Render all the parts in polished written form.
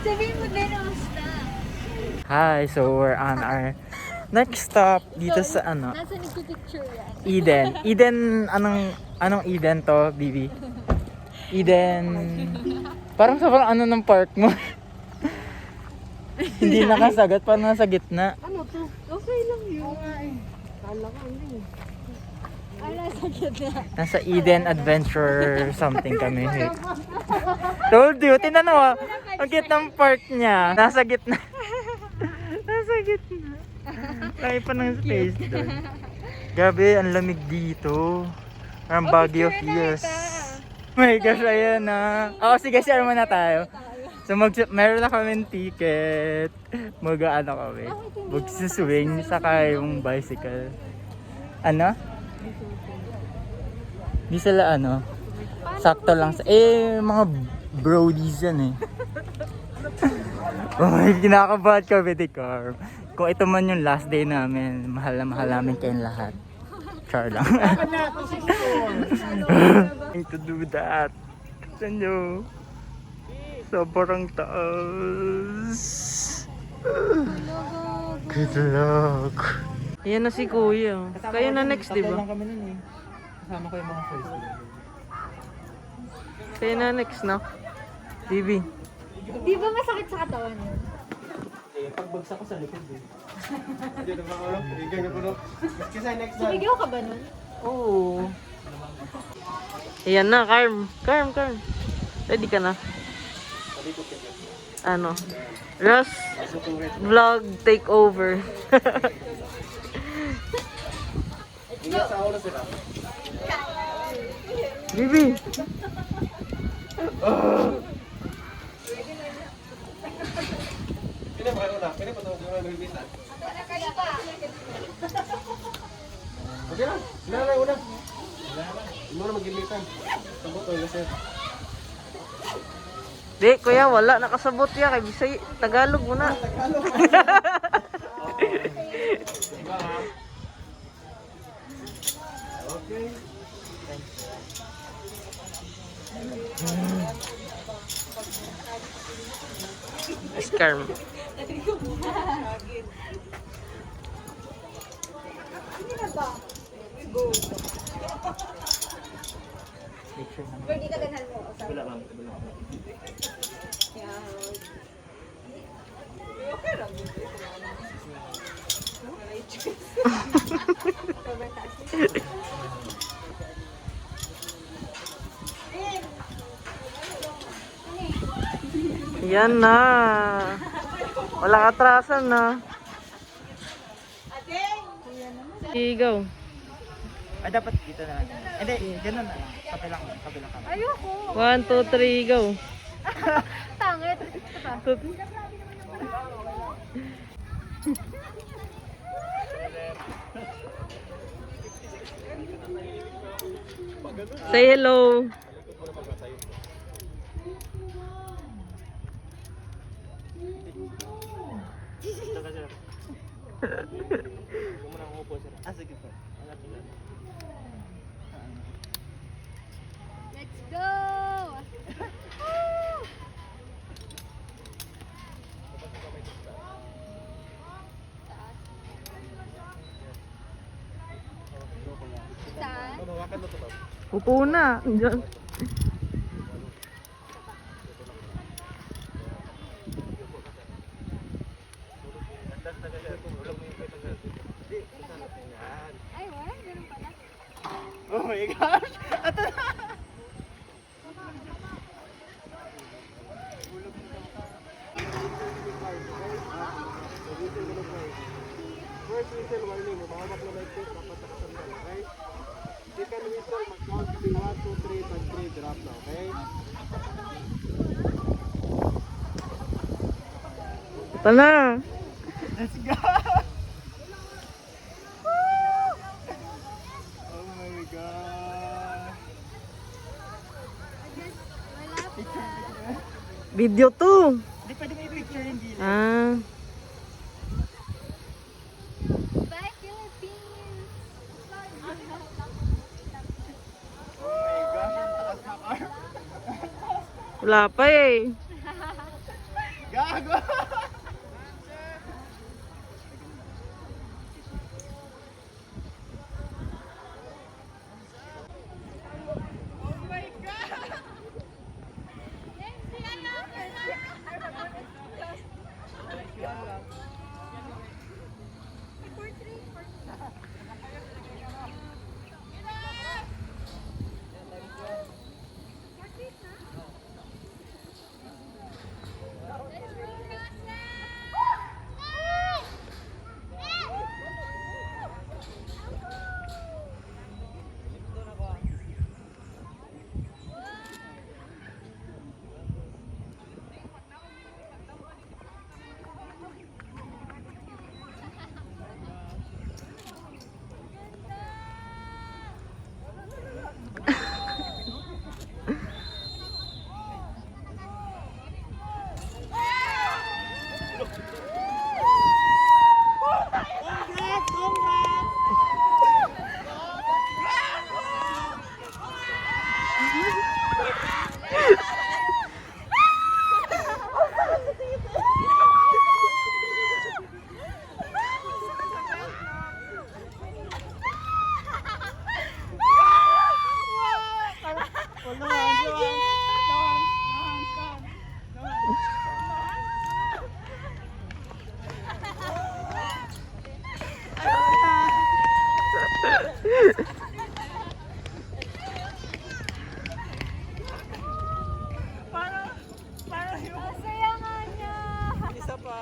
Sabihin mo din, kamusta? Hi, so we're on our next stop dito sa ano, Nasa nagpipicture yan. Eden. Eden, anong Eden to, Bibi? Eden. Parang sobrang ano ng park mo. Hindi nakasagat, parang nasa gitna. Ano to? Okay lang yun. Kala ko ano eh. Ala, sakit na. Nasa Eden Adventure something kami. Told you, tinanong mo, ang cute ng park niya. Nasa gitna. Nasa gitna. Lagi pa ng space doon. Grabe, ang lamig dito. Parang Baguio Hills. Oh my gosh, ayan na. Sige, share muna tayo. So meron na kami ticket. Mag-ano kami. Mag-swing saka yung bicycle. Ano? Di sila ano. Sakto lang sa mga brodies yan eh. Oh my, kinakabahan kami ni Carm. Kung ito man yung last day namin, mahal na mahal namin kayong lahat. Char lang. To do that. Tignan nyo. Sobrang taas. Good luck. Yan na si Kuya. Kayo na next, di ba? Kasama kami nun eh. Kasama ko yung mga first day. Kayo na next, no? Bibi. Di ba masakit sa katawan yun? Pagbagsak ko sa likod eh. Hindi naman ako. Ganyan ko no. Kasi next time. Sumigaw ka ba nun? Oo. Ayan na, Carm. Carm. Ready ka na? Ano? Russ vlog takeover. Sa oras sila. Bibi. Pina ba una? Pina pa tawag yung release. Okay lang. Sila na una. Hindi mo na mag-gimitan. Sabot o yung sir. Di, kuya, wala. Nakasabot ya. Kay Bisay, Tagalog muna. Okay. Carm. Pwede ka ganhan mo. Wala lang. Yan na. Walang atrasan na. Sigaw. Ay, dapat dito na. Hindi, ganun na. Kabilang ka. Ayoko. 1, 2, 3, go. Tangit. Ito pa. Say hello. Let's go! Saan? Mawakan mo to. Upo na. Diyan. Ay, wala. Ganun pala. Oh my gosh. First whistle warning, mahamak na like this, dapat nakasandal, okay? Second whistle, mag-count 1, 2, 3, pag 3, drop na, okay? Ito na. Let's go! Oh my God! Video to. Hindi pwede may picture hindi. Ah. Bye, Philippines! Oh my gosh, ang taas na car. Wala pa eh. Gago! Masaya nga niya. Isa pa.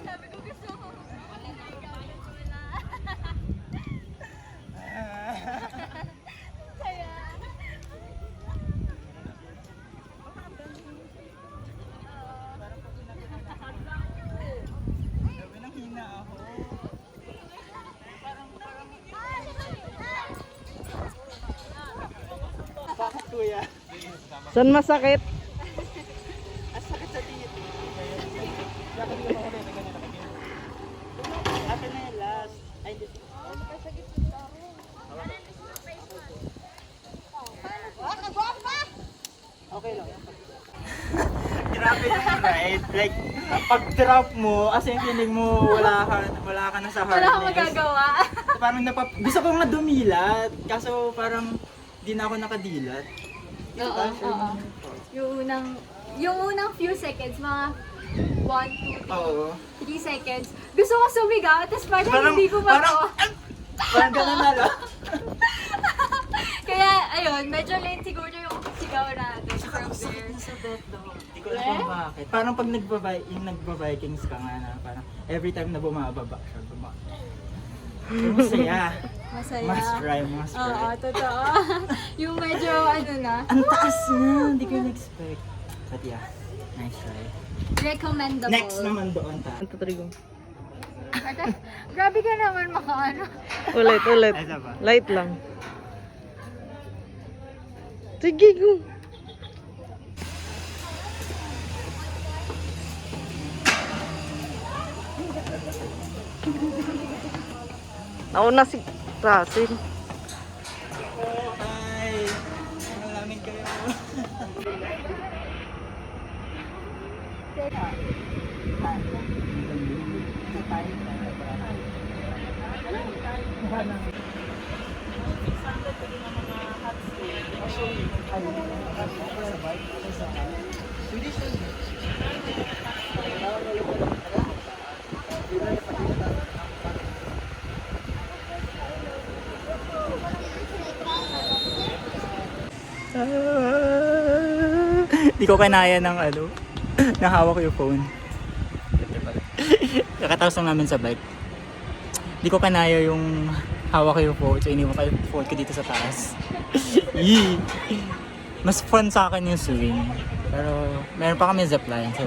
Sabi ko gusto ko. Saya. Sabi nang hina ako. Bakit kuya? Saan masakit? Ang sakit sa tingin. Bakit ka makulay na ganyan nakagin? Akin na yung last. Ay, hindi. Okay lang. Grabe yung ride. Like, pag drop mo, as in feeling mo wala ka na sa Wala akong hardness. magagawa. Parang gusto ko nga dumilat, kaso parang di na ako nakadilat. Oo, oo. Yung unang few seconds, mga 1, 2, Oo. 3 seconds, gusto ko sumigaw, tapos parang hindi ko parang, matawa. parang ganun na lang. Kaya, ayun, medyo late siguro yung sigaw natin from there. Sa bet daw. Hindi ko alam kung bakit. Parang pag nagba-Vikings ka nga na, parang every time na bumababa siya, masaya. Masaya. Must try, must try. Oo, totoo. Yung medyo, ano na, Ang taas na, hindi ko na-expect. But yeah, nice try. recommendable. Next naman doon ta. Ito, Trigo. Grabe ka naman makaano. Ulit, ulit. Ay, isa pa. Light lang. Sige, go. Nauna si Russell. Hi! Malamin kayo. Di ko kanaya ng ano, nahawak ko yung phone. Kakatapos lang namin sa bike. Di ko kanaya yung hawak ko yung phone, so iniwan ko yung phone ko dito sa taas. Yee! Mas fun sa akin yung swing. Pero meron pa kami zipline, so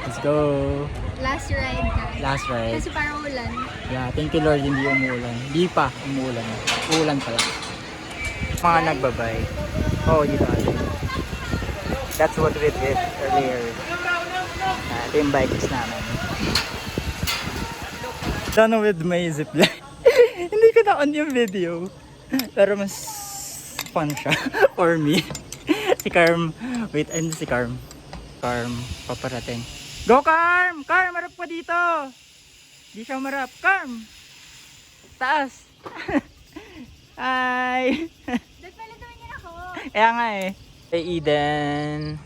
let's go! Last ride na. Last ride. Kasi parang ulan. Yeah, thank you Lord, hindi umuulan. Di pa umuulan. Uulan pala. Mga nagbabike. Oo, dito ate. That's what we did earlier. Ito yung bikes namin. Done with my zipline. Hindi ko na on yung video. Pero mas fun siya for me. Si Carm. Wait, and si Carm. Carm, paparating. Go Carm! Carm, marap pa dito! Di siya marap. Carm! Taas! Hi! Dad, palituin niya ako. Kaya nga eh. Hey Eden.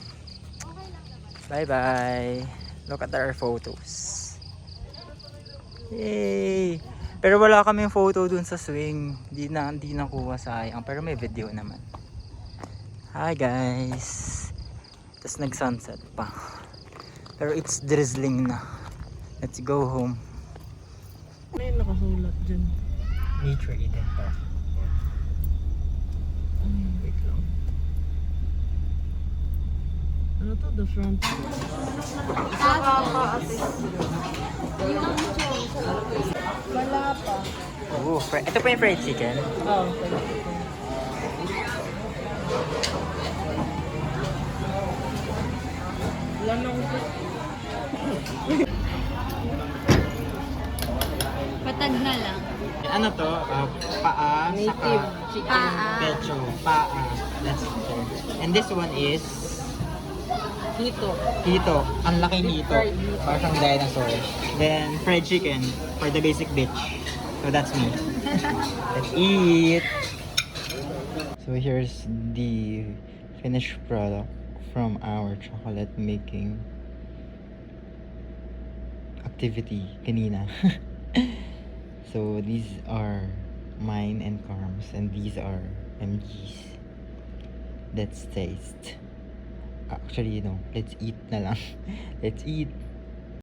Bye-bye. Look at our photos. Yay! Pero wala kaming photo dun sa swing. Di nakuha, sayang. Pero may video naman. Hi guys. Tapos nag-sunset pa. Pero it's drizzling na. Let's go home. May nakasulat dyan. Nature Eden Park. Wait lang. Ano to? The front. Wala pa. Oh, ito pa yung fried chicken. Oh, wala nang Patag na lang. Ano to? Paa, native saka chicken. Paa. pecho. Paa. That's chicken. And this one is Hito. hito. Ang laking hito. fried hito. Parang siyang dinosaur. Then fried chicken for the basic bitch. So that's me. Let's eat. So here's the finished product from our chocolate making activity kanina. So these are mine and Carm's, and these are MG's. Let's taste. Actually, no, let's eat na lang. Let's eat.